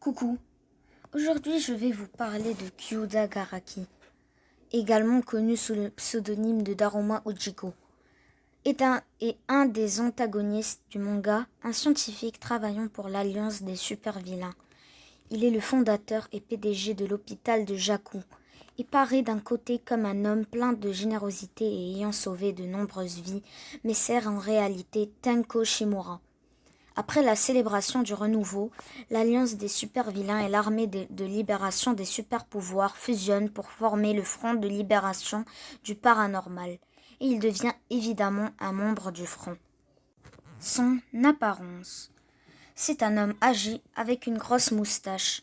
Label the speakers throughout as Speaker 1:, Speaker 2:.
Speaker 1: Coucou, aujourd'hui je vais vous parler de Kyuda Garaki, également connu sous le pseudonyme de Daruma Ujiko. Est un des antagonistes du manga, un scientifique travaillant pour l'Alliance des super-vilains. Il est le fondateur et PDG de l'hôpital de Jaku, et paraît d'un côté comme un homme plein de générosité et ayant sauvé de nombreuses vies, mais sert en réalité Tenko Shimura. Après la célébration du renouveau, l'Alliance des super-vilains et l'armée de libération des super-pouvoirs fusionnent pour former le Front de libération du paranormal, et il devient évidemment un membre du Front. Son apparence. C'est un homme âgé avec une grosse moustache,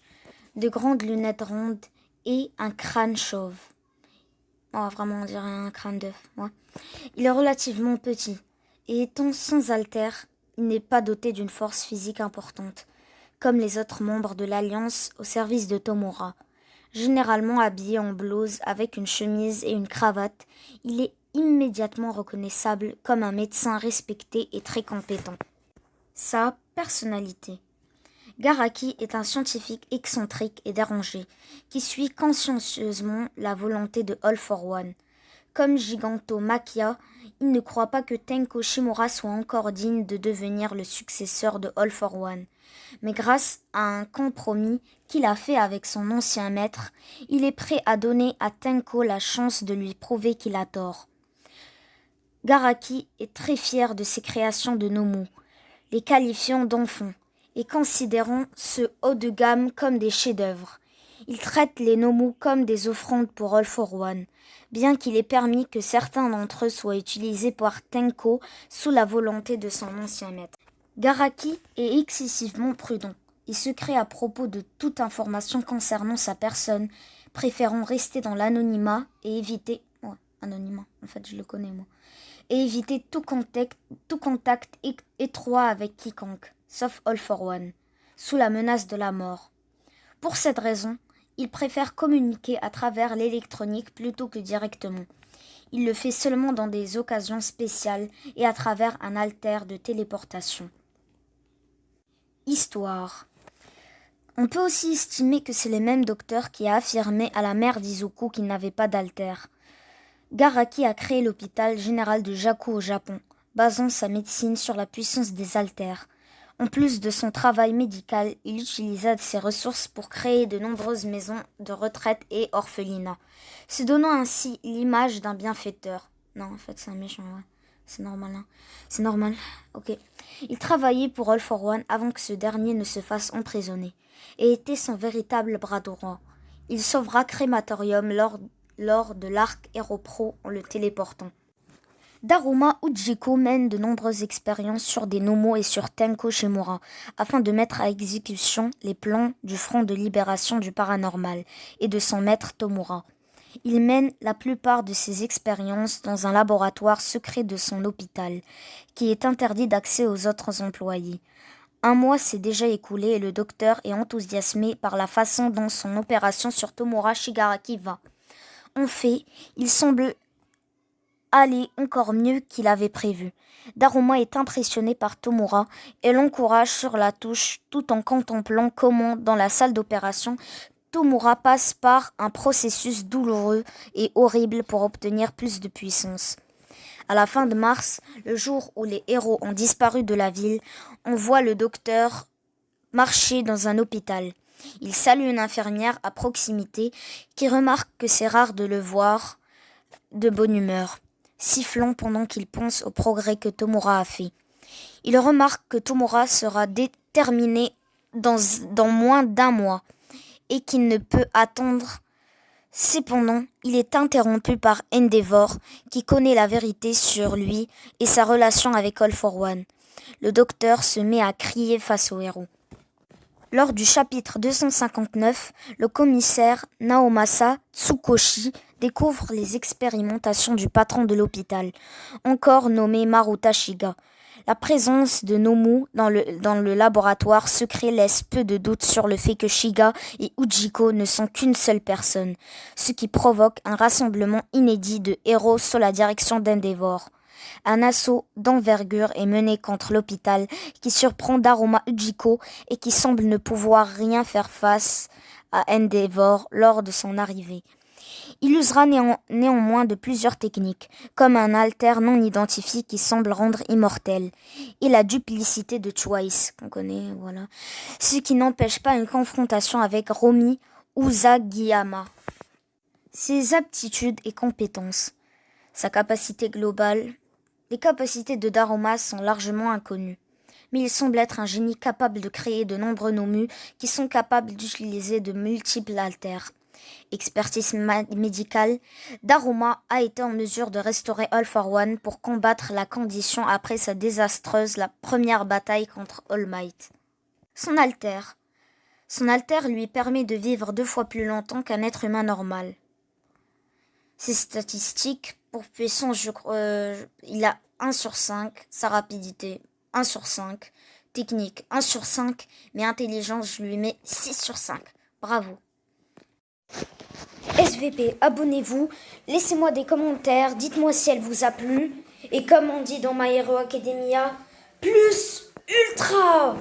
Speaker 1: de grandes lunettes rondes et un crâne chauve. Oh, vraiment, on dirait un crâne d'œuf. Ouais. Il est relativement petit, et étant sans haltères, il n'est pas doté d'une force physique importante, comme les autres membres de l'Alliance au service de Tomura. Généralement habillé en blouse avec une chemise et une cravate, il est immédiatement reconnaissable comme un médecin respecté et très compétent. Sa personnalité. Garaki est un scientifique excentrique et dérangé, qui suit consciencieusement la volonté de All for One. Comme Gigantomachia, il ne croit pas que Tenko Shimura soit encore digne de devenir le successeur de All for One. Mais grâce à un compromis qu'il a fait avec son ancien maître, il est prêt à donner à Tenko la chance de lui prouver qu'il a tort. Garaki est très fier de ses créations de Nomu, les qualifiant d'enfants et considérant ceux haut de gamme comme des chefs-d'œuvre. Il traite les Nomu comme des offrandes pour All for One, bien qu'il ait permis que certains d'entre eux soient utilisés par Tenko sous la volonté de son ancien maître. Garaki est excessivement prudent. Il se crée à propos de toute information concernant sa personne, préférant rester dans l'anonymat et éviter... anonymat, en fait je le connais moi. Et éviter tout contact étroit avec quiconque, sauf All for One, sous la menace de la mort. Pour cette raison, il préfère communiquer à travers l'électronique plutôt que directement. Il le fait seulement dans des occasions spéciales et à travers un haltère de téléportation. Histoire. On peut aussi estimer que c'est le même docteur qui a affirmé à la mère d'Izuku qu'il n'avait pas d'haltère. Garaki a créé l'hôpital général de Jaku au Japon, basant sa médecine sur la puissance des haltères. En plus de son travail médical, il utilisa ses ressources pour créer de nombreuses maisons de retraite et orphelinats, se donnant ainsi l'image d'un bienfaiteur. Non, en fait, c'est un méchant, ouais. C'est normal, hein. C'est normal, ok. Il travaillait pour All for One avant que ce dernier ne se fasse emprisonner, et était son véritable bras droit. Il sauvera Crématorium lors de l'arc Hero Pro en le téléportant. Daruma Ujiko mène de nombreuses expériences sur des Nomu et sur Tenko Shimura, afin de mettre à exécution les plans du Front de libération du paranormal et de son maître Tomura. Il mène la plupart de ses expériences dans un laboratoire secret de son hôpital, qui est interdit d'accès aux autres employés. Un mois s'est déjà écoulé et le docteur est enthousiasmé par la façon dont son opération sur Tomura Shigaraki va. En fait, il semble aller encore mieux qu'il avait prévu. Daruma est impressionné par Tomura et l'encourage sur la touche tout en contemplant comment, dans la salle d'opération, Tomura passe par un processus douloureux et horrible pour obtenir plus de puissance. À la fin de mars, le jour où les héros ont disparu de la ville, on voit le docteur marcher dans un hôpital. Il salue une infirmière à proximité qui remarque que c'est rare de le voir de bonne humeur, sifflant pendant qu'il pense au progrès que Tomura a fait. Il remarque que Tomura sera déterminé dans moins d'un mois et qu'il ne peut attendre. Cependant, il est interrompu par Endeavor qui connaît la vérité sur lui et sa relation avec All for One. Le docteur se met à crier face au héros. Lors du chapitre 259, le commissaire Naomasa Tsukoshi découvre les expérimentations du patron de l'hôpital, encore nommé Maruta Shiga. La présence de Nomu dans le laboratoire secret laisse peu de doute sur le fait que Shiga et Ujiko ne sont qu'une seule personne, ce qui provoque un rassemblement inédit de héros sous la direction d'Endeavor. Un assaut d'envergure est mené contre l'hôpital qui surprend Daruma Ujiko et qui semble ne pouvoir rien faire face à Endeavor lors de son arrivée. Il usera néanmoins de plusieurs techniques, comme un alter non identifié qui semble rendre immortel, et la duplicité de Choice, qu'on connaît, voilà. Ce qui n'empêche pas une confrontation avec Romi Usagiyama. Ses aptitudes et compétences. Sa capacité globale. Les capacités de Daruma sont largement inconnues, mais il semble être un génie capable de créer de nombreux nomus qui sont capables d'utiliser de multiples alters. Expertise médicale, Daruma a été en mesure de restaurer All for One pour combattre la condition après sa désastreuse la première bataille contre All Might. Son alter lui permet de vivre 2 fois plus longtemps qu'un être humain normal. Ses statistiques, pour puissance, il a 1 sur 5, sa rapidité 1 sur 5, technique 1 sur 5, mais intelligence, je lui mets 6 sur 5. Bravo. SVP, abonnez-vous, laissez-moi des commentaires, dites-moi si elle vous a plu, et comme on dit dans My Hero Academia, plus ultra!